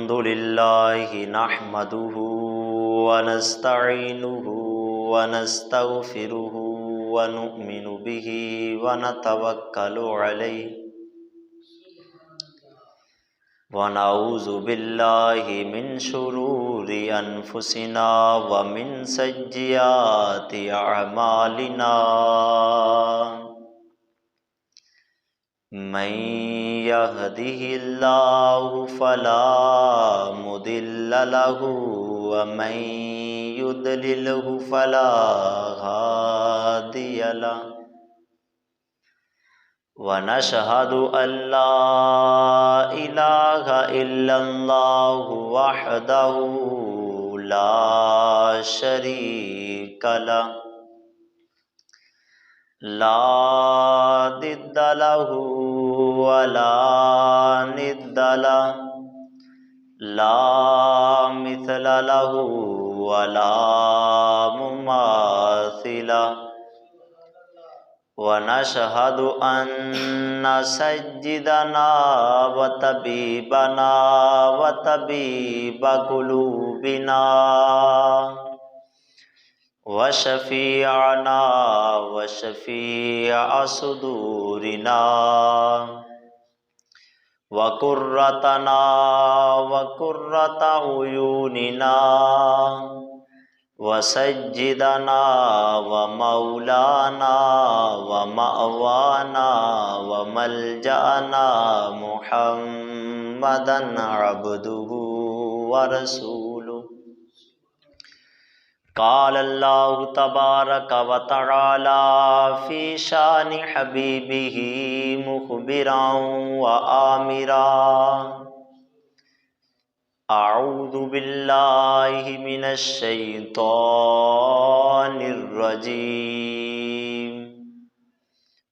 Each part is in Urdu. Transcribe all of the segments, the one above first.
الحمد لله نحمده ونستعينه ونستغفره ونؤمن به ونتوكل عليه ونعوذ بالله من شرور أنفسنا ومن سيئات أعمالنا من يهده الله فلا مضل له ومن يضلله فلا هادي له ونشهد أن لا إله إلا الله وحده لا شريك له لا ضد له ولا ند له لا مثل له ولا مماثل له ونشهد أن سيدنا وطبيبنا وطبيب قلوبنا وشفيعنا وشفيع صدورنا وقرتنا وقرة عيوننا وسيدنا ومولانا ومأوانا وملجأنا محمدا عبده ورسوله قال الله تبارك وتعالى في شان حبيبه مخبرا وآمرا أعوذ بالله من الشيطان الرجيم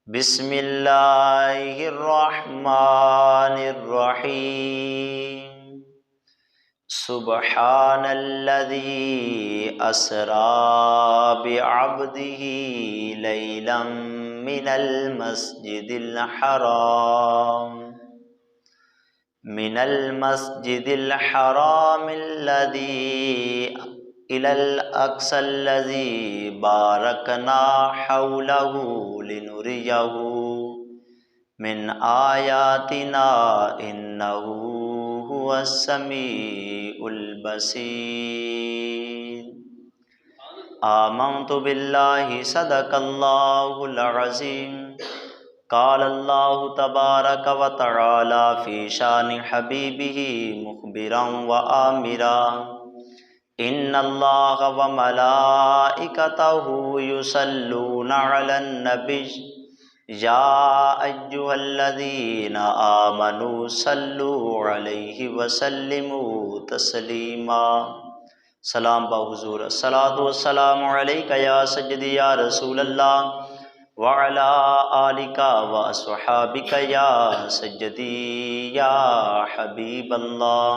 بسم الله الرحمن الرحيم سبحان الذي أسرى بعبده ليلا من المسجد الحرام الذي إلى الأقصى الذي باركنا حوله لنريه من آياتنا إنه هو السميع البصير آمنت بالله صدق الله العظيم قال الله تبارك وتعالى في شان حبيبه مخبرا وآمرا إن الله وملائكته يصلون على النبي يا أيها الذين آمنوا صلوا عليه وسلموا تسليما سلام با حضور الصلاة والسلام عليك يا سيدي يا رسول الله وعلى آلك وأصحابك يا سيدي يا حبيب اللہ۔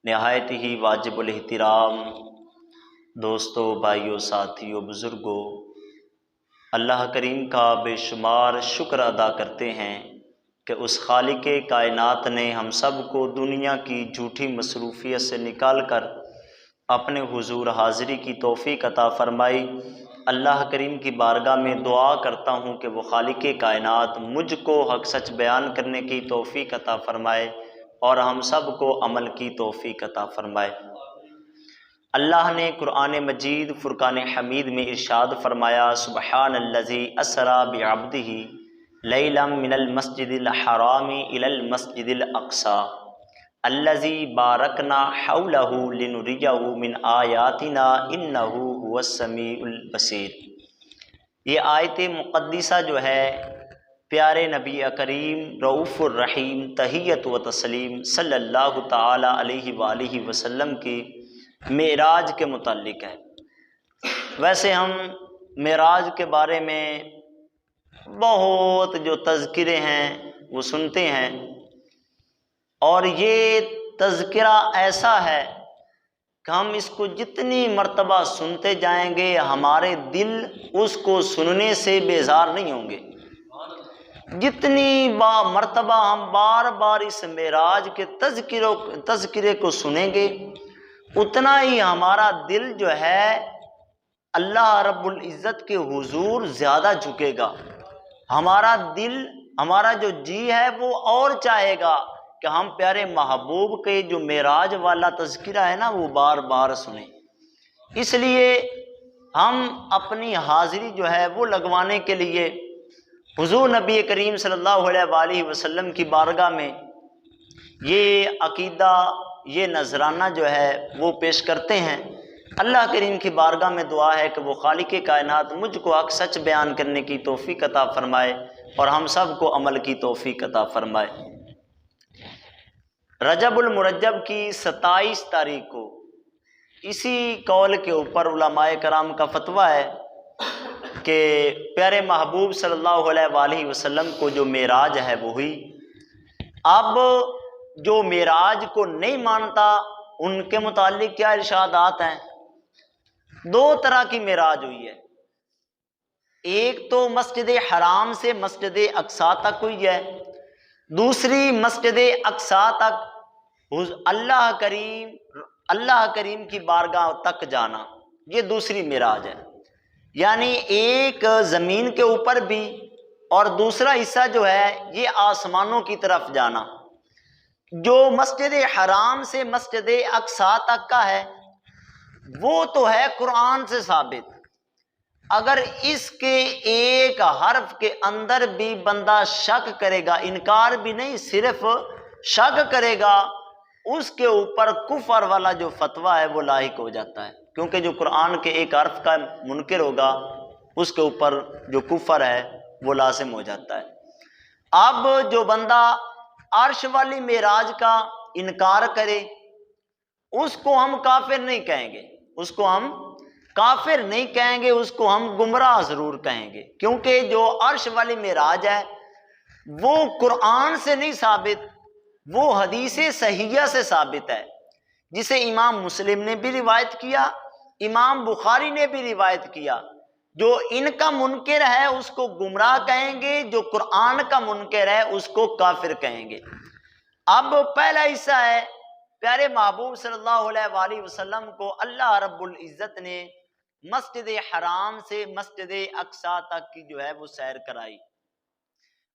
نہایت ہی واجب الاحترام دوستو، بھائیو، ساتھیو، بزرگو، اللہ کریم کا بے شمار شکر ادا کرتے ہیں کہ اس خالق کائنات نے ہم سب کو دنیا کی جھوٹی مصروفیت سے نکال کر اپنے حضور حاضری کی توفیق عطا فرمائی۔ اللہ کریم کی بارگاہ میں دعا کرتا ہوں کہ وہ خالق کائنات مجھ کو حق سچ بیان کرنے کی توفیق عطا فرمائے اور ہم سب کو عمل کی توفیق عطا فرمائے۔ اللہ نے قرآن مجید فرقان حمید میں ارشاد فرمایا، سبحان الذی اسری بعبدہ لیلا من المسجد الحرام الی المسجد الاقصی الذی بارکنا حولہ لنریہ من آیاتنا انہ هو السمیع البصیر۔ یہ آیت مقدسہ جو ہے پیارے نبی کریم رؤوف الرحیم تحیت و تسلیم صلی اللہ تعالی علیہ وآلہ وسلم کی معراج کے متعلق ہے۔ ویسے ہم معراج کے بارے میں بہت جو تذکرے ہیں وہ سنتے ہیں، اور یہ تذکرہ ایسا ہے کہ ہم اس کو جتنی مرتبہ سنتے جائیں گے ہمارے دل اس کو سننے سے بیزار نہیں ہوں گے۔ جتنی مرتبہ ہم بار بار اس معراج کے تذکرے کو سنیں گے، اتنا ہی ہمارا دل جو ہے اللہ رب العزت کے حضور زیادہ جھکے گا، ہمارا دل، ہمارا جو جی ہے وہ اور چاہے گا کہ ہم پیارے محبوب کے جو معراج والا تذکرہ ہے نا وہ بار بار سنیں۔ اس لیے ہم اپنی حاضری جو ہے وہ لگوانے کے لیے حضور نبی کریم صلی اللہ علیہ وآلہ وسلم کی بارگاہ میں یہ عقیدہ، یہ نذرانہ جو ہے وہ پیش کرتے ہیں۔ اللہ کریم کی بارگاہ میں دعا ہے کہ وہ خالق کائنات مجھ کو حق سچ بیان کرنے کی توفیق عطا فرمائے اور ہم سب کو عمل کی توفیق عطا فرمائے۔ رجب المرجب کی 27 تاریخ کو اسی قول کے اوپر علماء کرام کا فتویٰ ہے کہ پیارے محبوب صلی اللہ علیہ وآلہ وسلم کو جو معراج ہے وہ ہوئی۔ اب جو معراج کو نہیں مانتا ان کے متعلق کیا ارشادات ہیں؟ دو طرح کی معراج ہوئی ہے، ایک تو مسجد حرام سے مسجد اقصیٰ تک ہوئی ہے، دوسری مسجد اقصیٰ تک اللہ کریم کی بارگاہ تک جانا، یہ دوسری معراج ہے۔ یعنی ایک زمین کے اوپر بھی اور دوسرا حصہ جو ہے یہ آسمانوں کی طرف جانا۔ جو مسجد حرام سے مسجد اقصیٰ تک کا ہے وہ تو ہے قرآن سے ثابت، اگر اس کے ایک حرف کے اندر بھی بندہ شک کرے گا، انکار بھی نہیں صرف شک کرے گا، اس کے اوپر کفر والا جو فتویٰ ہے وہ لاحق ہو جاتا ہے، کیونکہ جو قرآن کے ایک حرف کا منکر ہوگا اس کے اوپر جو کفر ہے وہ لازم ہو جاتا ہے۔ اب جو بندہ عرش والی معراج کا انکار کرے اس کو ہم کافر نہیں کہیں گے، اس کو ہم کافر نہیں کہیں گے، اس کو ہم گمراہ ضرور کہیں گے، کیونکہ جو عرش والی معراج ہے وہ قرآن سے نہیں ثابت، وہ حدیث صحیحہ سے ثابت ہے، جسے امام مسلم نے بھی روایت کیا، امام بخاری نے بھی روایت کیا۔ جو ان کا منکر ہے اس کو گمراہ کہیں گے، جو قرآن کا منکر ہے اس کو کافر کہیں گے۔ اب پہلا حصہ ہے، پیارے محبوب صلی اللہ علیہ وآلہ وسلم کو اللہ رب العزت نے مسجد حرام سے مسجد اقصیٰ تک کی جو ہے وہ سیر کرائی۔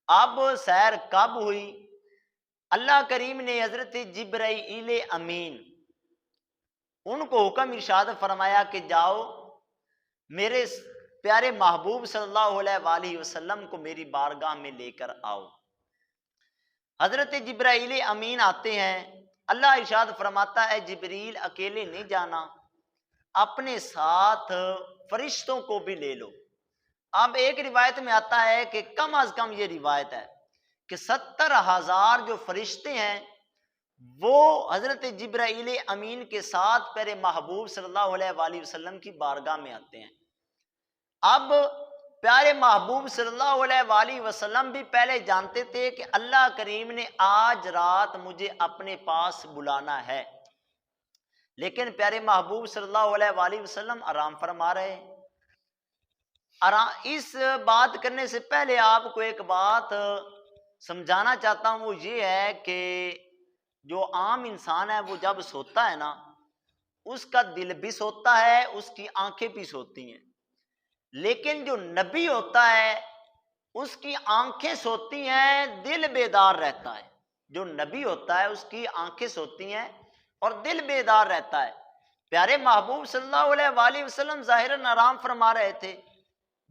اب سیر کب ہوئی؟ اللہ کریم نے حضرت جبرائیل امین ان کو حکم ارشاد فرمایا کہ جاؤ میرے پیارے محبوب صلی اللہ علیہ وآلہ وسلم کو میری بارگاہ میں لے کر آؤ۔ حضرت جبرائیل امین آتے ہیں، اللہ ارشاد فرماتا ہے جبریل اکیلے نہیں جانا، اپنے ساتھ فرشتوں کو بھی لے لو۔ اب ایک روایت میں آتا ہے کہ کم از کم یہ روایت ہے کہ 70,000 جو فرشتے ہیں وہ حضرت جبرائیل امین کے ساتھ پیارے محبوب صلی اللہ علیہ وآلہ وسلم کی بارگاہ میں آتے ہیں۔ اب پیارے محبوب صلی اللہ علیہ وآلہ وسلم بھی پہلے جانتے تھے کہ اللہ کریم نے آج رات مجھے اپنے پاس بلانا ہے، لیکن پیارے محبوب صلی اللہ علیہ وآلہ وسلم آرام فرما رہے ہیں۔ اس بات کرنے سے پہلے آپ کو ایک بات سمجھانا چاہتا ہوں، وہ یہ ہے کہ جو عام انسان ہے وہ جب سوتا ہے نا اس کا دل بھی سوتا ہے، اس کی آنکھیں بھی سوتی ہیں، لیکن جو نبی ہوتا ہے اس کی آنکھیں سوتی ہیں، دل بیدار رہتا ہے۔ جو نبی ہوتا ہے اس کی آنکھیں سوتی ہیں اور دل بیدار رہتا ہے۔ پیارے محبوب صلی اللہ علیہ وآلہ وسلم ظاہراً آرام فرما رہے تھے،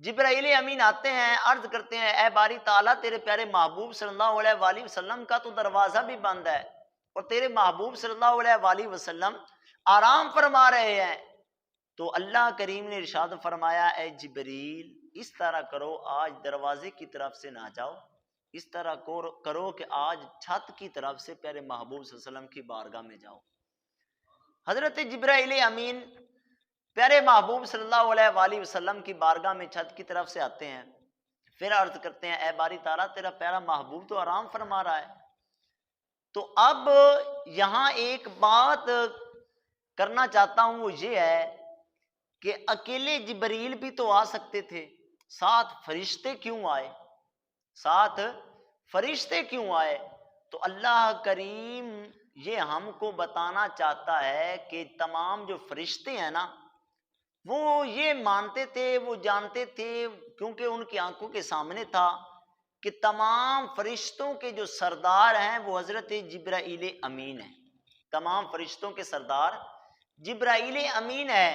جبرائیل امین آتے ہیں، عرض کرتے ہیں اے باری تعالیٰ تیرے پیارے محبوب صلی اللہ علیہ وآلہ وسلم کا تو دروازہ بھی بند ہے اور تیرے محبوب صلی اللہ علیہ وآلہ وسلم آرام فرما رہے ہیں۔ تو اللہ کریم نے ارشاد فرمایا اے جبریل اس طرح کرو، آج دروازے کی طرف سے نہ جاؤ، اس طرح کرو کہ آج چھت کی طرف سے پیارے محبوب صلی اللہ علیہ وسلم کی بارگاہ میں جاؤ۔ حضرت جبرائیل امین پیارے محبوب صلی اللہ علیہ وآلہ وسلم کی بارگاہ میں چھت کی طرف سے آتے ہیں، پھر عرض کرتے ہیں اے باری تعالیٰ تیرا پیارا محبوب تو آرام فرما رہا ہے۔ تو اب یہاں ایک بات کرنا چاہتا ہوں، وہ یہ ہے کہ اکیلے جبریل بھی تو آ سکتے تھے، ساتھ فرشتے کیوں آئے؟ ساتھ فرشتے کیوں آئے؟ تو اللہ کریم یہ ہم کو بتانا چاہتا ہے کہ تمام جو فرشتے ہیں نا، وہ یہ مانتے تھے، وہ جانتے تھے، کیونکہ ان کی آنکھوں کے سامنے تھا کہ تمام فرشتوں کے جو سردار ہیں وہ حضرت جبرائیل امین ہیں۔ تمام فرشتوں کے سردار جبرائیل امین ہے،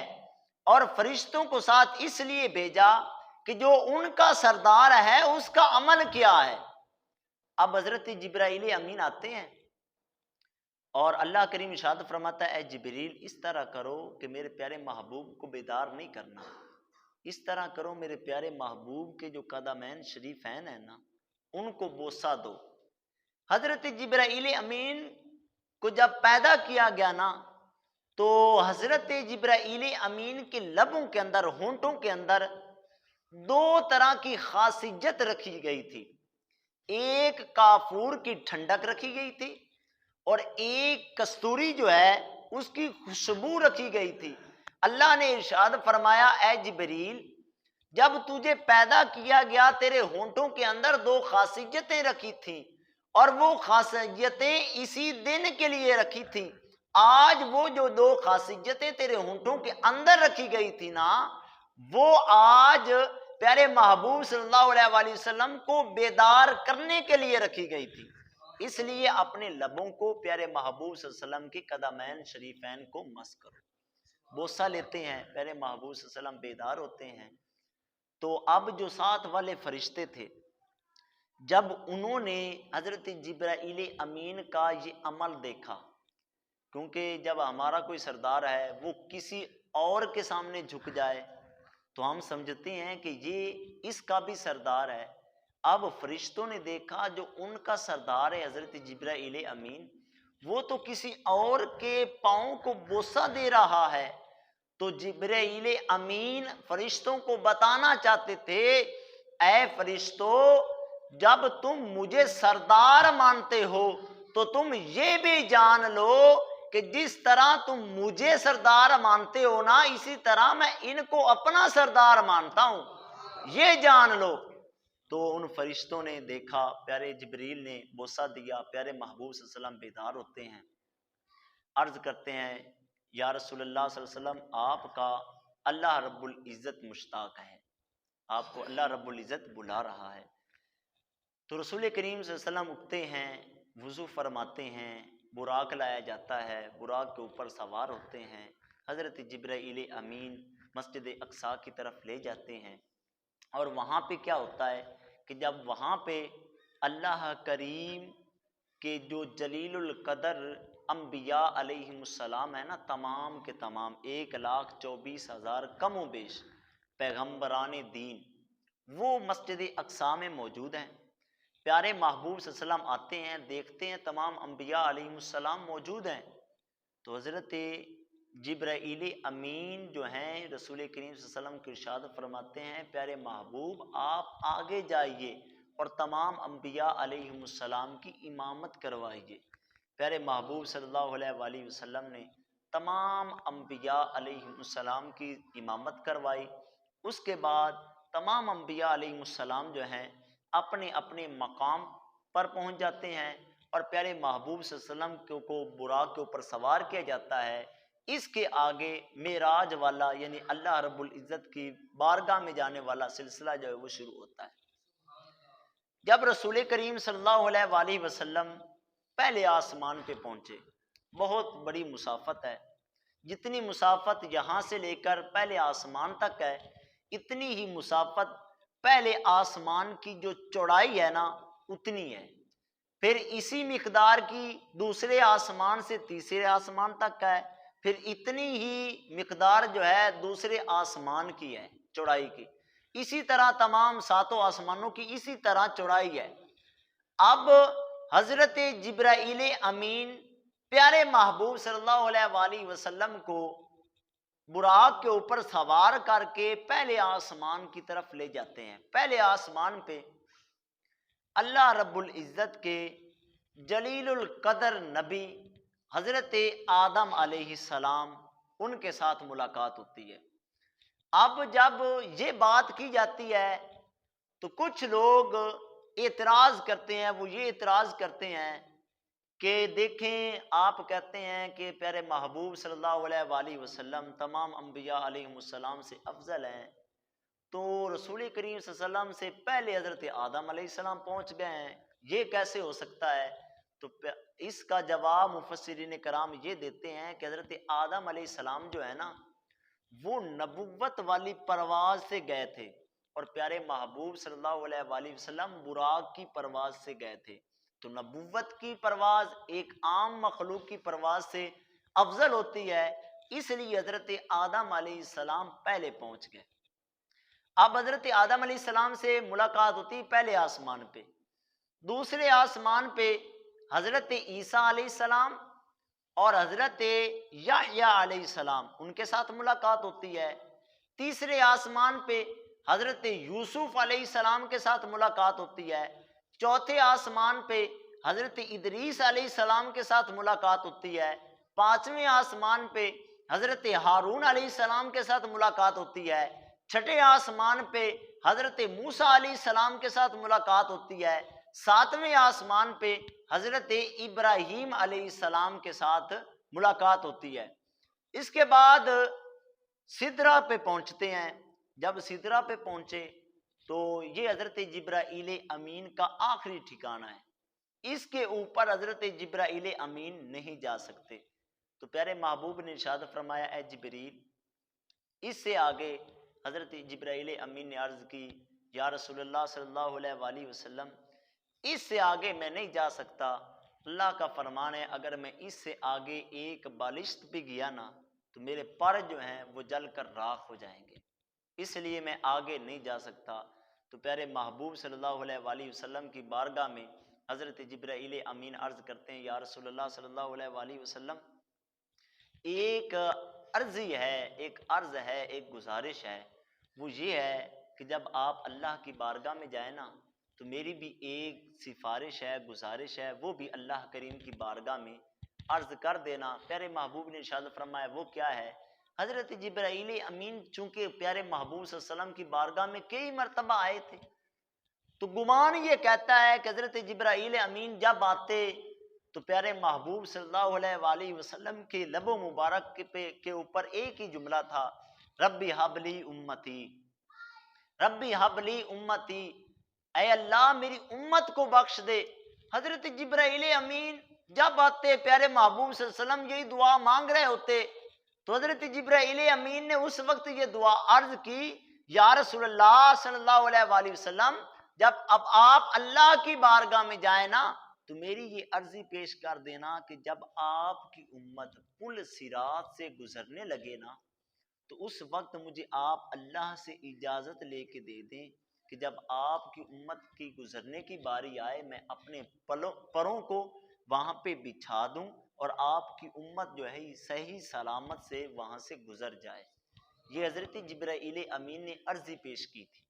اور فرشتوں کو ساتھ اس لیے بھیجا کہ جو ان کا سردار ہے اس کا عمل کیا ہے۔ اب حضرت جبرائیل امین آتے ہیں اور اللہ کریم ارشاد فرماتا ہے، اے جبریل اس طرح کرو کہ میرے پیارے محبوب کو بیدار نہیں کرنا، اس طرح کرو میرے پیارے محبوب کے جو قدمین شریفین ہیں نا ان کو بوسہ دو۔ حضرت جبرائیل امین کو جب پیدا کیا گیا نا تو حضرت جبرائیل امین کے لبوں کے اندر، ہونٹوں کے اندر دو طرح کی خاصیت رکھی گئی تھی۔ ایک کافور کی ٹھنڈک رکھی گئی تھی اور ایک کستوری جو ہے اس کی خوشبو رکھی گئی تھی۔ اللہ نے ارشاد فرمایا، اے جبریل جب تجھے پیدا کیا گیا تیرے ہونٹوں کے اندر دو خاصیتیں رکھی تھیں، اور وہ خاصیتیں اسی دن کے لیے رکھی تھیں۔ آج وہ جو دو خاصیتیں تیرے ہونٹوں کے اندر رکھی گئی تھی نا، وہ آج پیارے محبوب صلی اللہ علیہ وآلہ وسلم کو بیدار کرنے کے لیے رکھی گئی تھی۔ اس لیے اپنے لبوں کو پیارے محبوب صلی اللہ علیہ وسلم کے قدمین شریفین کو مس کرو، بوسہ لیتے ہیں، پیارے محبوب صلی اللہ علیہ وسلم بیدار ہوتے ہیں۔ تو اب جو ساتھ والے فرشتے تھے، جب انہوں نے حضرت جبرائیل امین کا یہ عمل دیکھا، کیونکہ جب ہمارا کوئی سردار ہے وہ کسی اور کے سامنے جھک جائے تو ہم سمجھتے ہیں کہ یہ اس کا بھی سردار ہے۔ اب فرشتوں نے دیکھا جو ان کا سردار ہے حضرت جبرائیل امین، وہ تو کسی اور کے پاؤں کو بوسہ دے رہا ہے، تو جبرائیل امین فرشتوں کو بتانا چاہتے تھے، اے فرشتو جب تم مجھے سردار مانتے ہو تو تم یہ بھی جان لو کہ جس طرح تم مجھے سردار مانتے ہو نا، اسی طرح میں ان کو اپنا سردار مانتا ہوں، یہ جان لو۔ تو ان فرشتوں نے دیکھا، پیارے جبریل نے بوسہ دیا، پیارے محبوب صلی اللہ علیہ وسلم بیدار ہوتے ہیں، عرض کرتے ہیں، یا رسول اللہ صلی اللہ علیہ وسلم آپ کا اللہ رب العزت مشتاق ہے، آپ کو اللہ رب العزت بلا رہا ہے۔ تو رسول کریم صلی اللہ علیہ وسلم اٹھتے ہیں، وضو فرماتے ہیں، براق لایا جاتا ہے، براق کے اوپر سوار ہوتے ہیں، حضرت جبرائیل امین مسجد اقصی کی طرف لے جاتے ہیں۔ اور وہاں پہ کیا ہوتا ہے کہ جب وہاں پہ اللہ کریم کے جو جلیل القدر انبیاء علیہم السلام ہے نا، تمام کے تمام 1,24,000 کم و بیش پیغمبران دین، وہ مسجد اقصی میں موجود ہیں۔ پیارے محبوب صلی اللہ علیہ وسلم آتے ہیں، دیکھتے ہیں تمام انبیاء علیہم السلام موجود ہیں، تو حضرت جبرائیل امین جو ہیں رسول کریم صلی اللہ علیہ وسلم کو ارشاد فرماتے ہیں، پیارے محبوب آپ آگے جائیے اور تمام انبیاء علیہم السلام کی امامت کروائیے۔ پیارے محبوب صلی اللہ علیہ وآلہ وسلم نے تمام انبیاء علیہم السلام کی امامت کروائی۔ اس کے بعد تمام انبیاء علیہم السلام جو ہیں اپنے اپنے مقام پر پہنچ جاتے ہیں، اور پیارے محبوب صلی اللہ علیہ وسلم کو براق کے اوپر سوار کیا جاتا ہے۔ اس کے آگے معراج والا یعنی اللہ رب العزت کی بارگاہ میں جانے والا سلسلہ جو ہے وہ شروع ہوتا ہے۔ جب رسول کریم صلی اللہ علیہ وآلہ وسلم پہلے آسمان پہ پہنچے، بہت بڑی مسافت ہے، جتنی مسافت یہاں سے لے کر پہلے آسمان تک ہے، اتنی ہی مسافت پہلے آسمان کی جو چوڑائی ہے نا اتنی ہے، پھر اسی مقدار کی دوسرے آسمان سے تیسرے آسمان تک ہے، پھر اتنی ہی مقدار جو ہے دوسرے آسمان کی ہے چوڑائی کی، اسی طرح تمام ساتوں آسمانوں کی اسی طرح چوڑائی ہے۔ اب حضرت جبرائیل امین پیارے محبوب صلی اللہ علیہ وآلہ وسلم کو براق کے اوپر سوار کر کے پہلے آسمان کی طرف لے جاتے ہیں۔ پہلے آسمان پہ اللہ رب العزت کے جلیل القدر نبی حضرت آدم علیہ السلام ان کے ساتھ ملاقات ہوتی ہے۔ اب جب یہ بات کی جاتی ہے تو کچھ لوگ اعتراض کرتے ہیں وہ یہ اعتراض کرتے ہیں کہ دیکھیں آپ کہتے ہیں کہ پیارے محبوب صلی اللہ علیہ وآلہ وسلم تمام انبیاء علیہم السلام سے افضل ہیں، تو رسول کریم صلی اللہ علیہ وسلم سے پہلے حضرت آدم علیہ السلام پہنچ گئے ہیں، یہ کیسے ہو سکتا ہے؟ تو اس کا جواب مفسرین کرام یہ دیتے ہیں کہ حضرت آدم علیہ السلام جو ہے نا وہ نبوت والی پرواز سے گئے تھے، اور پیارے محبوب صلی اللہ علیہ وآلہ وسلم براق کی پرواز سے گئے تھے۔ تو نبوت کی پرواز ایک عام مخلوق کی پرواز سے افضل ہوتی ہے، اس لیے حضرت آدم علیہ السلام پہلے پہنچ گئے۔ اب حضرت آدم علیہ السلام سے ملاقات ہوتی پہلے آسمان پہ، دوسرے آسمان پہ حضرت عیسیٰ علیہ السلام اور حضرت یحییٰ علیہ السلام ان کے ساتھ ملاقات ہوتی ہے، تیسرے آسمان پہ حضرت یوسف علیہ السلام کے ساتھ ملاقات ہوتی ہے، چوتھے آسمان پہ حضرت ادریس علیہ السلام کے ساتھ ملاقات ہوتی ہے، پانچویں آسمان پہ حضرت ہارون علیہ السلام کے ساتھ ملاقات ہوتی ہے، چھٹے آسمان پہ حضرت موسیٰ علیہ السلام کے ساتھ ملاقات ہوتی ہے، ساتویں آسمان پہ حضرت ابراہیم علیہ السلام کے ساتھ ملاقات ہوتی ہے۔ اس کے بعد سدرہ پہ پہنچتے ہیں، جب سدرہ پہ پہنچے تو یہ حضرت جبرائیل امین کا آخری ٹھکانہ ہے، اس کے اوپر حضرت جبرائیل امین نہیں جا سکتے۔ تو پیارے محبوب نے ارشاد فرمایا اے جبریل، اس سے آگے حضرت جبرائیل امین نے عرض کی یا رسول اللہ صلی اللہ علیہ وآلہ وسلم اس سے آگے میں نہیں جا سکتا، اللہ کا فرمان ہے اگر میں اس سے آگے ایک بالشت بھی گیا نا تو میرے پر جو ہیں وہ جل کر راکھ ہو جائیں گے، اس لیے میں آگے نہیں جا سکتا۔ تو پیارے محبوب صلی اللہ علیہ وآلہ وسلم کی بارگاہ میں حضرت جبرائیل امین عرض کرتے ہیں یا رسول اللہ صلی اللہ علیہ وآلہ وسلم ایک عرضی ہے، ایک عرض ہے، ایک گزارش ہے، وہ یہ ہے کہ جب آپ اللہ کی بارگاہ میں جائیں نا تو میری بھی ایک سفارش ہے، گزارش ہے، وہ بھی اللہ کریم کی بارگاہ میں عرض کر دینا۔ پیارے محبوب نے ارشاد فرمایا وہ کیا ہے؟ حضرت جبرائیل امین چونکہ پیارے محبوب صلی اللہ علیہ وسلم کی بارگاہ میں کئی مرتبہ آئے تھے، تو گمان یہ کہتا ہے کہ حضرت جبرائیل امین جب آتے تو پیارے محبوب صلی اللہ علیہ وآلہ وسلم کے لب و مبارک کے اوپر ایک ہی جملہ تھا، ربی حبلی امتی، ربی حبلی امتی، اے اللہ میری امت کو بخش دے۔ حضرت جبرائیل امین جب آتے پیارے محبوب صلی اللہ علیہ وسلم یہی دعا مانگ رہے ہوتے تو حضرت جبرائیل امین نے اس وقت یہ دعا عرض کی یا رسول اللہ صلی اللہ علیہ وآلہ وسلم جب اب آپ اللہ کی بارگاہ میں جائیں نا تو میری یہ عرضی پیش کر دینا کہ جب آپ کی امت پل صراط سے گزرنے لگے نا تو اس وقت مجھے آپ اللہ سے اجازت لے کے دے دیں کہ جب آپ کی امت کی گزرنے کی باری آئے میں اپنے پروں کو وہاں پہ بچھا دوں اور آپ کی امت جو ہے صحیح سلامت سے وہاں سے گزر جائے۔ یہ حضرت جبرائیل امین نے عرضی پیش کی تھی۔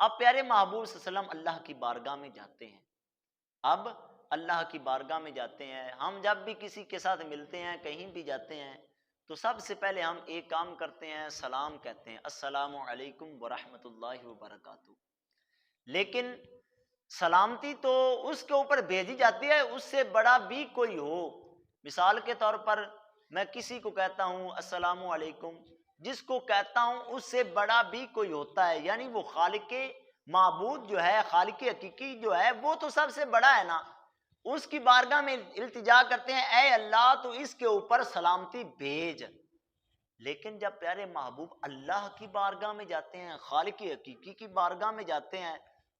اب پیارے محبوب صلی اللہ علیہ وسلم اللہ کی بارگاہ میں جاتے ہیں، اب اللہ کی بارگاہ میں جاتے ہیں، ہم جب بھی کسی کے ساتھ ملتے ہیں کہیں بھی جاتے ہیں تو سب سے پہلے ہم ایک کام کرتے ہیں، سلام کہتے ہیں، السلام علیکم ورحمۃ اللہ وبرکاتہ، لیکن سلامتی تو اس کے اوپر بھیجی جاتی ہے اس سے بڑا بھی کوئی ہو۔ مثال کے طور پر میں کسی کو کہتا ہوں السلام علیکم، جس کو کہتا ہوں اس سے بڑا بھی کوئی ہوتا ہے، یعنی وہ خالق معبود جو ہے، خالق حقیقی جو ہے وہ تو سب سے بڑا ہے نا، اس کی بارگاہ میں التجا کرتے ہیں اے اللہ تو اس کے اوپر سلامتی بھیج۔ لیکن جب پیارے محبوب اللہ کی بارگاہ میں جاتے ہیں، خالق حقیقی کی بارگاہ میں جاتے ہیں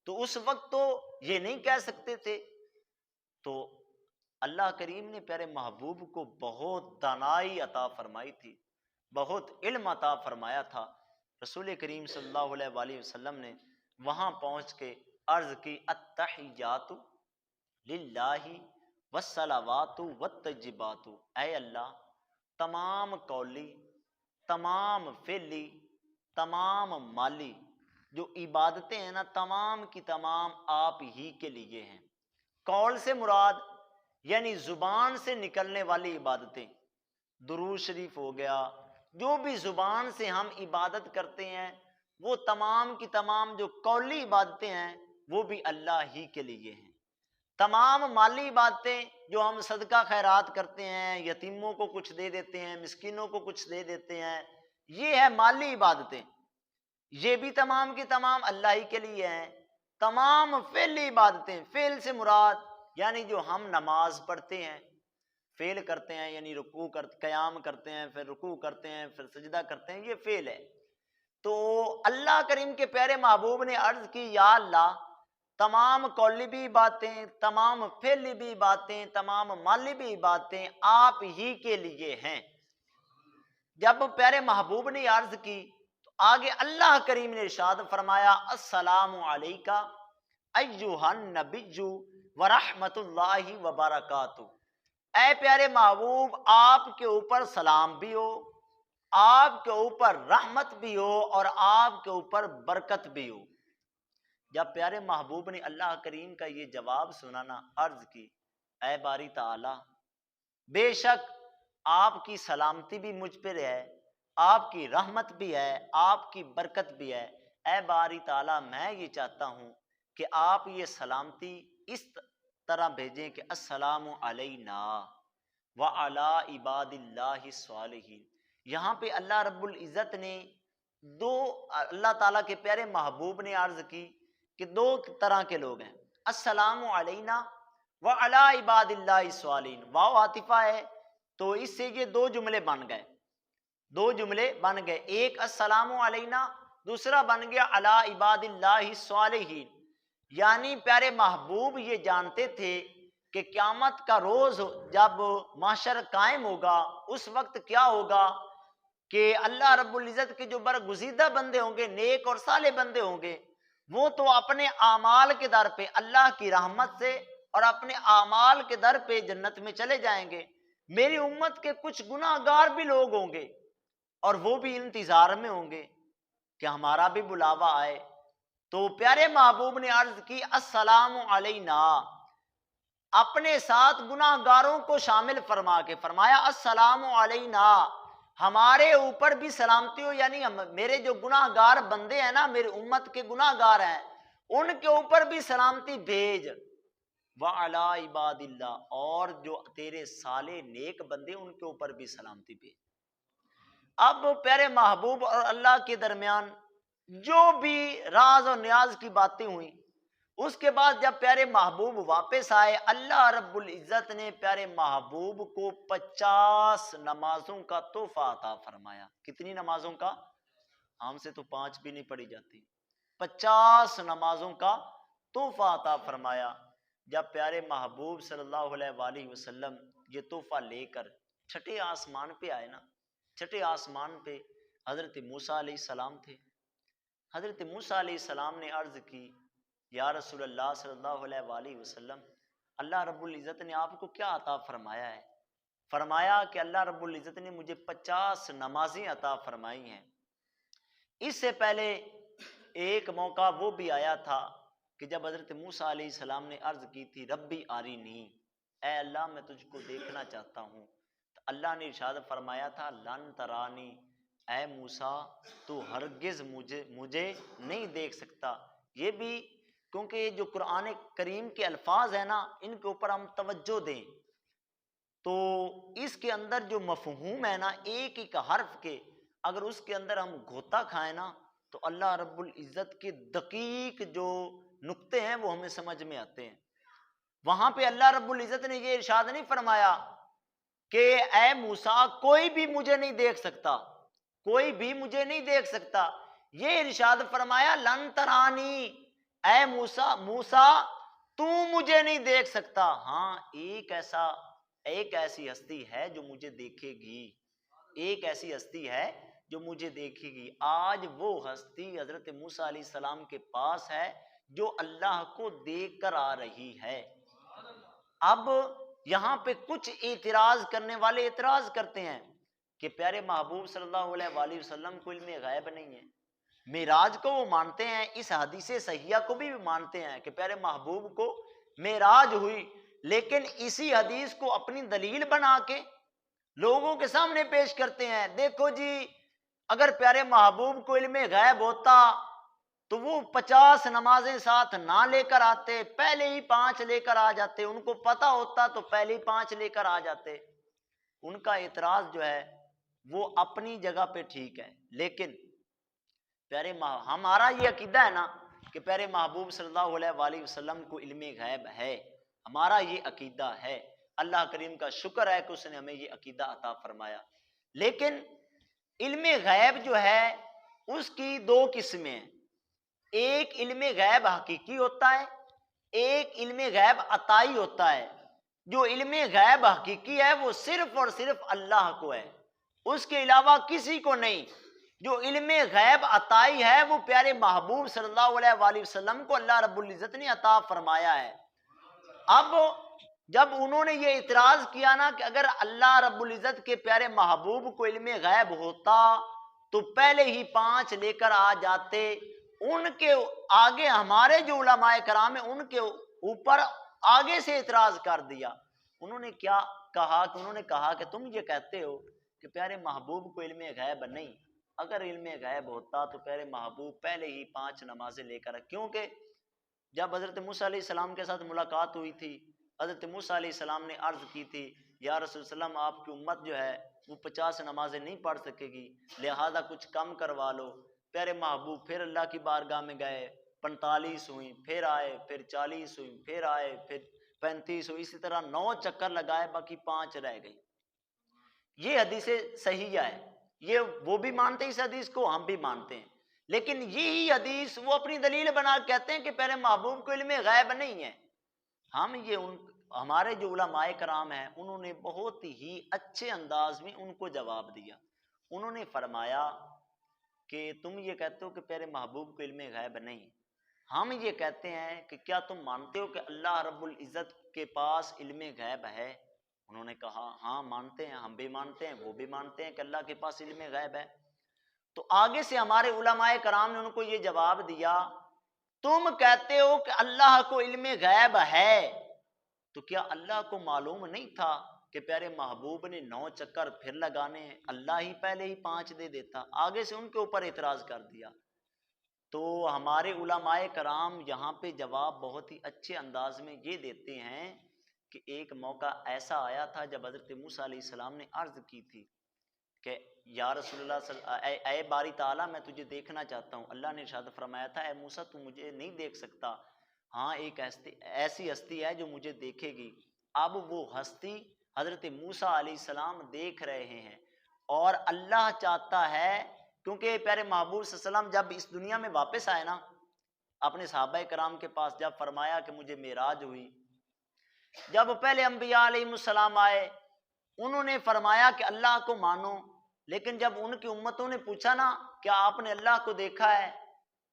تو اس وقت تو یہ نہیں کہہ سکتے تھے۔ تو اللہ کریم نے پیارے محبوب کو بہت دانائی عطا فرمائی تھی، بہت علم عطا فرمایا تھا۔ رسول کریم صلی اللہ علیہ وآلہ وسلم نے وہاں پہنچ کے عرض کی التحیات للہ والصلوات والطیبات، اے اللہ تمام قولی، تمام فعلی، تمام مالی جو عبادتیں ہیں نا تمام کی تمام آپ ہی کے لیے ہیں۔ قول سے مراد یعنی زبان سے نکلنے والی عبادتیں، درود شریف ہو گیا، جو بھی زبان سے ہم عبادت کرتے ہیں وہ تمام کی تمام جو قولی عبادتیں ہیں وہ بھی اللہ ہی کے لیے ہیں۔ تمام مالی باتیں جو ہم صدقہ خیرات کرتے ہیں، یتیموں کو کچھ دے دیتے ہیں، مسکینوں کو کچھ دے دیتے ہیں، یہ ہے مالی عبادتیں، یہ بھی تمام کی تمام اللہ ہی کے لیے ہیں۔ تمام فعلی عبادتیں، فعل سے مراد یعنی جو ہم نماز پڑھتے ہیں، فعل کرتے ہیں یعنی قیام کرتے ہیں، پھر رکوع کرتے ہیں، پھر سجدہ کرتے ہیں، یہ فعل ہے۔ تو اللہ کریم کے پیارے محبوب نے عرض کی یا اللہ تمام قولی بھی باتیں، تمام فعلی بھی باتیں، تمام مالی بھی باتیں آپ ہی کے لیے ہیں۔ جب پیارے محبوب نے عرض کی تو آگے اللہ کریم نے ارشاد فرمایا السلام علیکہ ایھا النبی ورحمۃ اللہ وبرکاتہ۔ اے پیارے محبوب آپ کے اوپر سلام بھی ہو، آپ کے اوپر رحمت بھی ہو اور آپ کے اوپر برکت بھی ہو۔ جب پیارے محبوب نے اللہ کریم کا یہ جواب سنا نا، عرض کی اے باری تعالی بے شک آپ کی سلامتی بھی مجھ پر ہے، آپ کی رحمت بھی ہے، آپ کی برکت بھی ہے۔ اے باری تعالی میں یہ چاہتا ہوں کہ آپ یہ سلامتی اس طرح بھیجیں کہ السلام علینا وعلی عباد اللہ الصالحین۔ یہاں پہ اللہ رب العزت نے اللہ تعالیٰ کے پیارے محبوب نے عرض کی کہ دو طرح کے لوگ ہیں، السلام علینا وعلی عباد اللہ الصالحین۔ واو عاطفہ ہے تو اس سے یہ دو جملے بن گئے، دو جملے بن گئے، ایک السلام علینا، دوسرا بن گیا علی عباد اللہ الصالحین۔ یعنی پیارے محبوب یہ جانتے تھے کہ قیامت کا روز جب محشر قائم ہوگا اس وقت کیا ہوگا کہ اللہ رب العزت کے جو برگزیدہ بندے ہوں گے، نیک اور صالح بندے ہوں گے، وہ تو اپنے اعمال کے در پہ اللہ کی رحمت سے اور اپنے اعمال کے در پہ جنت میں چلے جائیں گے۔ میری امت کے کچھ گناہ گار بھی لوگ ہوں گے اور وہ بھی انتظار میں ہوں گے کہ ہمارا بھی بلاوا آئے۔ تو پیارے محبوب نے عرض کی السلام علینا، اپنے ساتھ گناہ گاروں کو شامل فرما کے فرمایا السلام علینا، ہمارے اوپر بھی سلامتی ہو، یعنی میرے جو گناہ گار بندے ہیں نا، میری امت کے گناہ گار ہیں، ان کے اوپر بھی سلامتی بھیج، وعلی عباد اللہ، اور جو تیرے صالح نیک بندے ان کے اوپر بھی سلامتی بھیج۔ اب پیارے محبوب اور اللہ کے درمیان جو بھی راز اور نیاز کی باتیں ہوئیں، اس کے بعد جب پیارے محبوب واپس آئے، اللہ رب العزت نے پیارے محبوب کو 50 نمازوں کا تحفہ عطا فرمایا۔ کتنی نمازوں کا؟ ہم سے تو 5 بھی نہیں پڑھی جاتی، 50 نمازوں کا تحفہ عطا فرمایا۔ جب پیارے محبوب صلی اللہ علیہ وآلہ وسلم یہ تحفہ لے کر چھٹے آسمان پہ آئے نا، چھٹے آسمان پہ حضرت موسیٰ علیہ السلام تھے۔ حضرت موسیٰ علیہ السلام نے عرض کی یا رسول اللہ صلی اللہ علیہ وآلہ وسلم، اللہ رب العزت نے آپ کو کیا عطا فرمایا ہے؟ فرمایا کہ اللہ رب العزت نے مجھے 50 نمازیں عطا فرمائی ہیں۔ اس سے پہلے ایک موقع وہ بھی آیا تھا کہ جب حضرت موسیٰ علیہ السلام نے عرض کی تھی ربی آرینی، اے اللہ میں تجھ کو دیکھنا چاہتا ہوں، تو اللہ نے ارشاد فرمایا تھا لن ترانی، اے موسیٰ تو ہرگز مجھے نہیں دیکھ سکتا۔ یہ بھی کیونکہ جو قرآن کریم کے الفاظ ہیں نا، ان کے اوپر ہم توجہ دیں تو اس کے اندر جو مفہوم ہے نا، ایک ایک حرف کے اگر اس کے اندر ہم گھوتا کھائیں نا تو اللہ رب العزت کے دقیق جو نقطے ہیں وہ ہمیں سمجھ میں آتے ہیں۔ وہاں پہ اللہ رب العزت نے یہ ارشاد نہیں فرمایا کہ اے موسیٰ کوئی بھی مجھے نہیں دیکھ سکتا، کوئی بھی مجھے نہیں دیکھ سکتا، یہ ارشاد فرمایا لن ترانی، اے موسیٰ تو مجھے نہیں دیکھ سکتا، ہاں ایک ایسی ہستی ہے جو مجھے دیکھے گی، ایک ایسی ہستی ہے جو مجھے دیکھے گی۔ آج وہ ہستی حضرت موسیٰ علیہ السلام کے پاس ہے جو اللہ کو دیکھ کر آ رہی ہے۔ اب یہاں پہ کچھ اعتراض کرنے والے اعتراض کرتے ہیں کہ پیارے محبوب صلی اللہ علیہ وآلہ وسلم کو علم غیب نہیں ہے۔ معراج کو وہ مانتے ہیں، اس حدیث صحیحہ کو بھی مانتے ہیں کہ پیارے محبوب کو معراج ہوئی، لیکن اسی حدیث کو اپنی دلیل بنا کے لوگوں کے سامنے پیش کرتے ہیں۔ دیکھو جی، اگر پیارے محبوب کو علم غیب ہوتا تو وہ 50 نمازیں ساتھ نہ لے کر آتے، پہلے ہی 5 لے کر آ جاتے، ان کو پتا ہوتا تو پہلے ہی 5 لے کر آ جاتے۔ ان کا اعتراض جو ہے وہ اپنی جگہ پہ ٹھیک ہے، لیکن ہمارا یہ عقیدہ ہے نا کہ پیارے محبوب صلی اللہ علیہ وآلہ وسلم کو علم غیب ہے، ہمارا یہ عقیدہ ہے۔ اللہ کریم کا شکر ہے کہ اس نے ہمیں یہ عقیدہ عطا فرمایا۔ لیکن علم غیب جو ہے اس کی 2 قسمیں ہیں، ایک علم غیب حقیقی ہوتا ہے، ایک علم غیب عطائی ہوتا ہے۔ جو علم غیب حقیقی ہے وہ صرف اور صرف اللہ کو ہے، اس کے علاوہ کسی کو نہیں۔ جو علم غیب عطائی ہے وہ پیارے محبوب صلی اللہ علیہ وآلہ وسلم کو اللہ رب العزت نے عطا فرمایا ہے۔ اب جب انہوں نے یہ اعتراض کیا نا کہ اگر اللہ رب العزت کے پیارے محبوب کو علم غیب ہوتا تو پہلے ہی 5 لے کر آ جاتے، ان کے آگے ہمارے جو علماء کرام ہیں ان کے اوپر آگے سے اعتراض کر دیا۔ انہوں نے کیا کہا کہ انہوں نے کہا کہ تم یہ کہتے ہو کہ پیارے محبوب کو علم غیب نہیں، اگر علم غیب ہوتا تو پیارے محبوب پہلے ہی 5 نمازیں لے کر، کیونکہ جب حضرت موسیٰ علیہ السلام کے ساتھ ملاقات ہوئی تھی، حضرت موسیٰ علیہ السلام نے عرض کی تھی یا رسول اللہ علیہ وسلم آپ کی امت جو ہے وہ 50 نمازیں نہیں پڑھ سکے گی، لہذا کچھ کم کروا لو۔ پیارے محبوب پھر اللہ کی بارگاہ میں گئے، 45 ہوئیں، پھر آئے، پھر 40 ہوئیں، پھر آئے، پھر 35 ہوئی، اسی طرح 9 چکر لگائے، باقی 5 رہ گئی۔ یہ حدیث صحیحہ ہے، یہ وہ بھی مانتے ہیں اس حدیث کو، ہم بھی مانتے ہیں، لیکن یہی حدیث وہ اپنی دلیل بنا کہتے ہیں کہ پیارے محبوب کو علم غیب نہیں ہے۔ ہمارے جو علماء کرام ہیں انہوں نے بہت ہی اچھے انداز میں ان کو جواب دیا۔ انہوں نے فرمایا کہ تم یہ کہتے ہو کہ پیارے محبوب کو علم غیب نہیں، ہم یہ کہتے ہیں کہ کیا تم مانتے ہو کہ اللہ رب العزت کے پاس علم غیب ہے؟ انہوں نے کہا ہاں مانتے ہیں، ہم بھی مانتے ہیں، وہ بھی مانتے ہیں کہ اللہ کے پاس علم غیب ہے۔ تو آگے سے ہمارے علماء کرام نے ان کو یہ جواب دیا، تم کہتے ہو کہ اللہ کو علم غیب ہے، تو کیا اللہ کو معلوم نہیں تھا کہ پیارے محبوب نے 9 چکر پھر لگانے ہیں؟ اللہ ہی پہلے ہی 5 دے دیتا۔ آگے سے ان کے اوپر اعتراض کر دیا۔ تو ہمارے علماء کرام یہاں پہ جواب بہت ہی اچھے انداز میں یہ دیتے ہیں کہ ایک موقع ایسا آیا تھا جب حضرت موسیٰ علیہ السلام نے عرض کی تھی کہ یا رسول اللہ اے باری تعالیٰ میں تجھے دیکھنا چاہتا ہوں۔ اللہ نے ارشاد فرمایا تھا اے موسیٰ تو مجھے نہیں دیکھ سکتا، ہاں ایک ایسی ہستی ہے جو مجھے دیکھے گی۔ اب وہ ہستی حضرت موسیٰ علیہ السلام دیکھ رہے ہیں، اور اللہ چاہتا ہے، کیونکہ پیارے محبوب صلی اللہ علیہ وسلم جب اس دنیا میں واپس آئے نا اپنے صحابہ کرام کے پاس، جب فرمایا کہ مجھے معراج ہوئی، جب پہلے انبیاء علیہ السلام آئے انہوں نے فرمایا کہ اللہ کو مانو، لیکن جب ان کی امتوں نے پوچھا نا کیا آپ نے اللہ کو دیکھا ہے،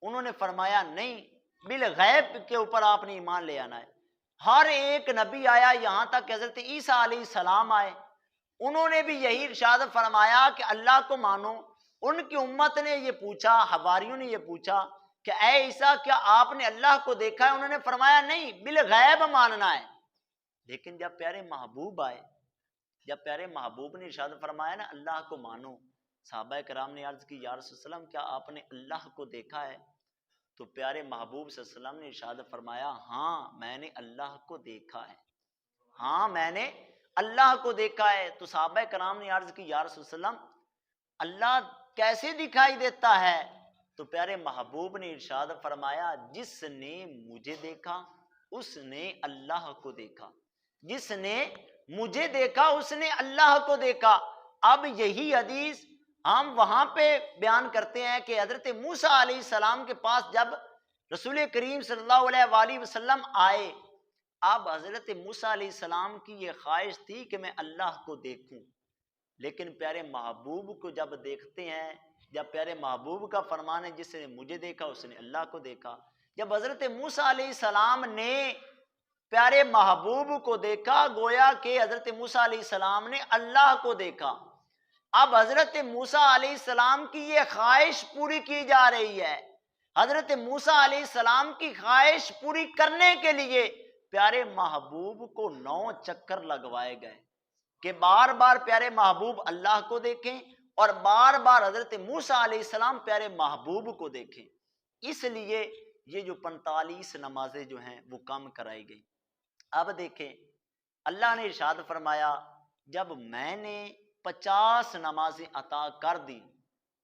انہوں نے فرمایا نہیں، بالغیب کے اوپر آپ نے ایمان لے آنا ہے۔ ہر ایک نبی آیا، یہاں تک کہ حضرت عیسیٰ علیہ السلام آئے، انہوں نے بھی یہی ارشاد فرمایا کہ اللہ کو مانو۔ ان کی امت نے یہ پوچھا، حواریوں نے یہ پوچھا کہ اے عیسیٰ کیا آپ نے اللہ کو دیکھا ہے؟ انہوں نے فرمایا نہیں، بالغیب ماننا ہے۔ لیکن جب پیارے محبوب آئے، جب پیارے محبوب نے ارشاد فرمایا نا اللہ کو مانو، صحابہ کرام نے عرض کی یا رسول اللہ کیا آپ نے اللہ کو دیکھا ہے؟ تو پیارے محبوب صلی اللہ علیہ وسلم نے ارشاد فرمایا ہاں میں نے اللہ کو دیکھا ہے، ہاں میں نے اللہ کو دیکھا ہے۔ تو صحابہ کرام نے عرض کی یا رسول اللہ اللہ کیسے دکھائی دیتا ہے؟ تو پیارے محبوب نے ارشاد فرمایا جس نے مجھے دیکھا اس نے اللہ کو دیکھا، جس نے مجھے دیکھا اس نے اللہ کو دیکھا۔ اب یہی حدیث ہم وہاں پہ بیان کرتے ہیں کہ حضرت موسیٰ علیہ السلام کے پاس جب رسول کریم صلی اللہ علیہ وآلہ وسلم آئے، اب حضرت موسیٰ علیہ السلام کی یہ خواہش تھی کہ میں اللہ کو دیکھوں، لیکن پیارے محبوب کو جب دیکھتے ہیں، جب پیارے محبوب کا فرمان ہے جس نے مجھے دیکھا اس نے اللہ کو دیکھا، جب حضرت موسیٰ علیہ السلام نے پیارے محبوب کو دیکھا گویا کہ حضرت موسیٰ علیہ السلام نے اللہ کو دیکھا۔ اب حضرت موسیٰ علیہ السلام کی یہ خواہش پوری کی جا رہی ہے۔ حضرت موسیٰ علیہ السلام کی خواہش پوری کرنے کے لیے پیارے محبوب کو 9 چکر لگوائے گئے کہ بار بار پیارے محبوب اللہ کو دیکھیں اور بار بار حضرت موسیٰ علیہ السلام پیارے محبوب کو دیکھیں۔ اس لیے یہ جو 45 نمازیں جو ہیں وہ کم کرائی گئی۔ اب دیکھیں اللہ نے ارشاد فرمایا جب میں نے 50 نمازیں عطا کر دی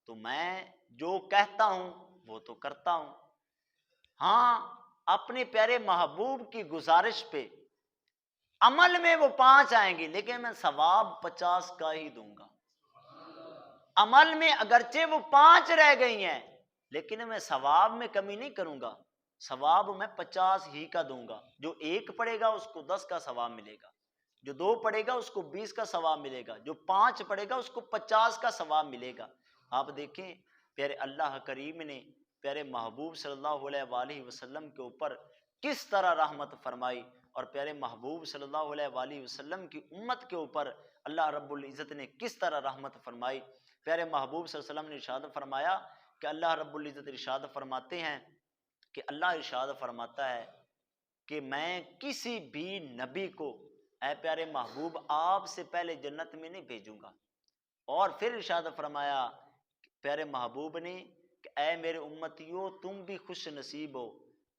تو میں جو کہتا ہوں وہ تو کرتا ہوں۔ ہاں اپنے پیارے محبوب کی گزارش پہ عمل میں وہ 5 آئیں گی لیکن میں ثواب 50 کا ہی دوں گا۔ عمل میں اگرچہ وہ 5 رہ گئی ہیں لیکن میں ثواب میں کمی نہیں کروں گا، ثواب میں 50 ہی کا دوں گا۔ جو 1 پڑھے گا اس کو 10 کا ثواب ملے گا، جو 2 پڑھے گا اس کو 20 کا ثواب ملے گا، جو 5 پڑھے گا اس کو 50 کا ثواب ملے گا۔ آپ دیکھیں پیارے اللہ کریم نے پیارے محبوب صلی اللہ علیہ وآلہ وسلم کے اوپر کس طرح رحمت فرمائی، اور پیارے محبوب صلی اللہ علیہ وآلہ وسلم کی امت کے اوپر اللہ رب العزت نے کس طرح رحمت فرمائی۔ پیارے محبوب صلی اللہ علیہ وسلم نے ارشاد فرمایا کہ اللہ رب العزت ارشاد فرماتے ہیں کہ اللہ ارشاد فرماتا ہے کہ میں کسی بھی نبی کو اے پیارے محبوب آپ سے پہلے جنت میں نہیں بھیجوں گا۔ اور پھر ارشاد فرمایا پیارے محبوب نے کہ اے میرے امتیوں تم بھی خوش نصیب ہو۔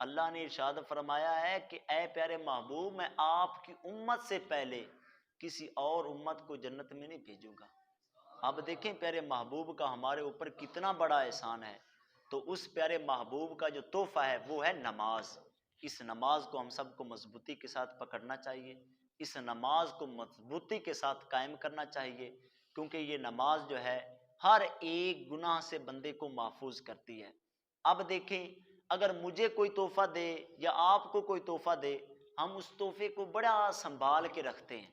اللہ نے ارشاد فرمایا ہے کہ اے پیارے محبوب میں آپ کی امت سے پہلے کسی اور امت کو جنت میں نہیں بھیجوں گا۔ اب دیکھیں پیارے محبوب کا ہمارے اوپر کتنا بڑا احسان ہے۔ تو اس پیارے محبوب کا جو تحفہ ہے وہ ہے نماز۔ اس نماز کو ہم سب کو مضبوطی کے ساتھ پکڑنا چاہیے، اس نماز کو مضبوطی کے ساتھ قائم کرنا چاہیے، کیونکہ یہ نماز جو ہے ہر ایک گناہ سے بندے کو محفوظ کرتی ہے۔ اب دیکھیں اگر مجھے کوئی تحفہ دے یا آپ کو کوئی تحفہ دے، ہم اس تحفے کو بڑا سنبھال کے رکھتے ہیں۔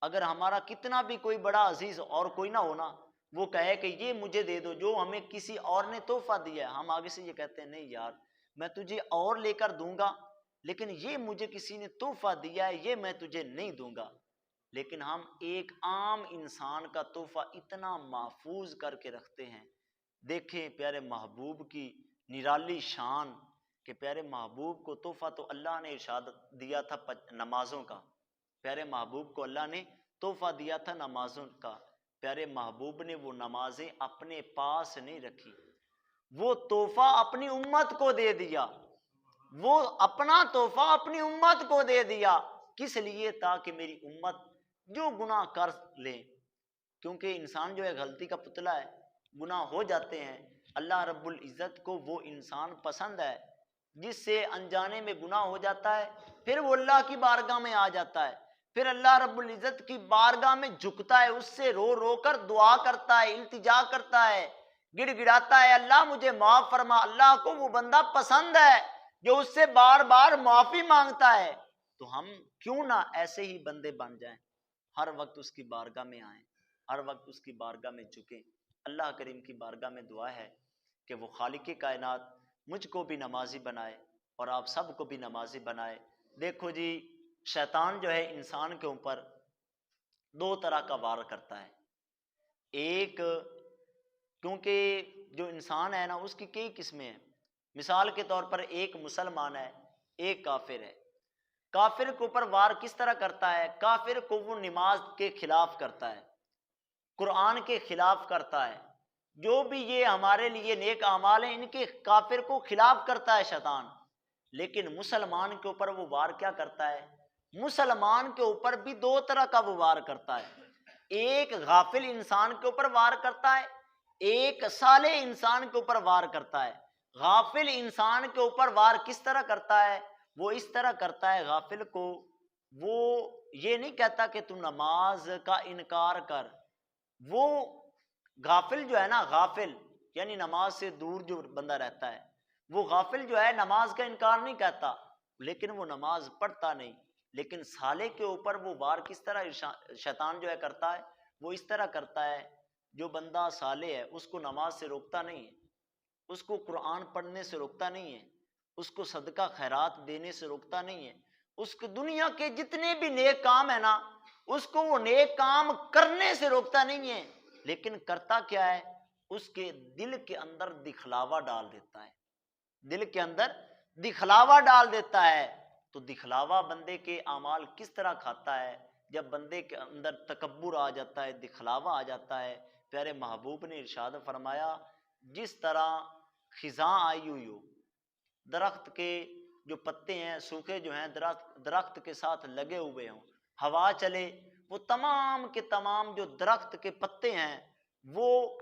اگر ہمارا کتنا بھی کوئی بڑا عزیز اور کوئی نہ ہونا، وہ کہے کہ یہ مجھے دے دو جو ہمیں کسی اور نے تحفہ دیا ہے، ہم آگے سے یہ کہتے ہیں نہیں یار میں تجھے اور لے کر دوں گا، لیکن یہ مجھے کسی نے تحفہ دیا ہے یہ میں تجھے نہیں دوں گا۔ لیکن ہم ایک عام انسان کا تحفہ اتنا محفوظ کر کے رکھتے ہیں۔ دیکھیں پیارے محبوب کی نرالی شان کہ پیارے محبوب کو تحفہ تو اللہ نے ارشاد دیا تھا نمازوں کا، پیارے محبوب کو اللہ نے تحفہ دیا تھا نمازوں کا۔ پیارے محبوب نے وہ نمازیں اپنے پاس نہیں رکھی، وہ تحفہ اپنی امت کو دے دیا، وہ اپنا تحفہ اپنی امت کو دے دیا۔ کس لیے؟ تاکہ میری امت جو گناہ کر لیں، کیونکہ انسان جو ہے غلطی کا پتلا ہے، گناہ ہو جاتے ہیں۔ اللہ رب العزت کو وہ انسان پسند ہے جس سے انجانے میں گناہ ہو جاتا ہے، پھر وہ اللہ کی بارگاہ میں آ جاتا ہے، پھر اللہ رب العزت کی بارگاہ میں جھکتا ہے، اس سے رو رو کر دعا کرتا ہے، التجا کرتا ہے، گڑ گڑاتا ہے اللہ مجھے معاف فرما۔ اللہ کو وہ بندہ پسند ہے جو اس سے بار بار معافی مانگتا ہے۔ تو ہم کیوں نہ ایسے ہی بندے بن جائیں، ہر وقت اس کی بارگاہ میں آئیں، ہر وقت اس کی بارگاہ میں جھکیں۔ اللہ کریم کی بارگاہ میں دعا ہے کہ وہ خالق کائنات مجھ کو بھی نمازی بنائے اور آپ سب کو بھی نمازی بنائے۔ دیکھو جی شیطان جو ہے انسان کے اوپر 2 طرح کا وار کرتا ہے۔ ایک کیونکہ جو انسان ہے نا اس کی کئی قسمیں ہیں، مثال کے طور پر ایک مسلمان ہے ایک کافر ہے۔ کافر کے اوپر وار کس طرح کرتا ہے؟ کافر کو وہ نماز کے خلاف کرتا ہے، قرآن کے خلاف کرتا ہے، جو بھی یہ ہمارے لیے نیک اعمال ہیں ان کے کافر کو خلاف کرتا ہے شیطان۔ لیکن مسلمان کے اوپر وہ وار کیا کرتا ہے؟ مسلمان کے اوپر بھی 2 طرح کا وہ وار کرتا ہے۔ ایک غافل انسان کے اوپر وار کرتا ہے، ایک صالح انسان کے اوپر وار کرتا ہے۔ غافل انسان کے اوپر وار کس طرح کرتا ہے؟ وہ اس طرح کرتا ہے غافل کو وہ یہ نہیں کہتا کہ تو نماز کا انکار کر، وہ غافل جو ہے نا، غافل یعنی نماز سے دور جو بندہ رہتا ہے، وہ غافل جو ہے نماز کا انکار نہیں کہتا لیکن وہ نماز پڑھتا نہیں۔ لیکن صالح کے اوپر وہ وار کس طرح شیطان جو ہے کرتا ہے؟ وہ اس طرح کرتا ہے، جو بندہ صالح ہے اس کو نماز سے روکتا نہیں ہے، اس کو قرآن پڑھنے سے روکتا نہیں ہے، اس کو صدقہ خیرات دینے سے روکتا نہیں ہے، اس کو دنیا کے جتنے بھی نیک کام ہے نا اس کو وہ نیک کام کرنے سے روکتا نہیں ہے، لیکن کرتا کیا ہے؟ اس کے دل کے اندر دکھلاوا ڈال دیتا ہے، دل کے اندر دکھلاوا ڈال دیتا ہے۔ تو دکھلاوا بندے کے اعمال کس طرح کھاتا ہے؟ جب بندے کے اندر تکبر آ جاتا ہے، دکھلاوا آ جاتا ہے۔ پیارے محبوب نے ارشاد فرمایا جس طرح خزاں آئی ہوئی ہو، درخت کے جو پتے ہیں سوکھے جو ہیں درخت کے ساتھ لگے ہوئے ہوں، ہوا چلے وہ تمام کے تمام جو درخت کے پتے ہیں وہ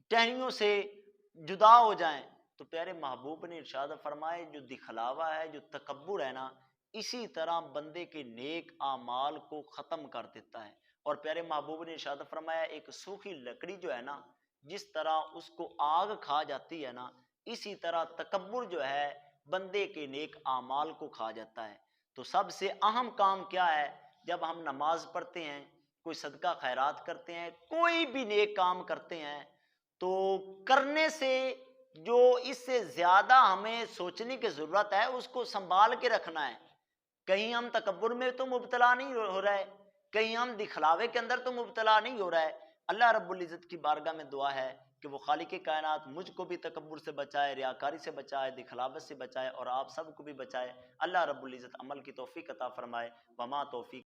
ٹہنیوں سے جدا ہو جائیں، تو پیارے محبوب نے ارشاد فرمائے جو دکھلاوا ہے، جو تکبر ہے نا، اسی طرح بندے کے نیک اعمال کو ختم کر دیتا ہے۔ اور پیارے محبوب نے ارشاد فرمایا ایک سوکھی لکڑی جو ہے نا، جس طرح اس کو آگ کھا جاتی ہے نا، اسی طرح تکبر جو ہے بندے کے نیک اعمال کو کھا جاتا ہے۔ تو سب سے اہم کام کیا ہے؟ جب ہم نماز پڑھتے ہیں، کوئی صدقہ خیرات کرتے ہیں، کوئی بھی نیک کام کرتے ہیں، تو کرنے سے جو اس سے زیادہ ہمیں سوچنے کی ضرورت ہے اس کو سنبھال کے رکھنا ہے۔ کہیں ہم تکبر میں تو مبتلا نہیں ہو رہا ہے، کہیں ہم دکھلاوے کے اندر تو مبتلا نہیں ہو رہا ہے۔ اللہ رب العزت کی بارگاہ میں دعا ہے کہ وہ خالق کائنات مجھ کو بھی تکبر سے بچائے، ریاکاری سے بچائے، دکھلاوت سے بچائے، اور آپ سب کو بھی بچائے۔ اللہ رب العزت عمل کی توفیق عطا فرمائے۔ وما توفیق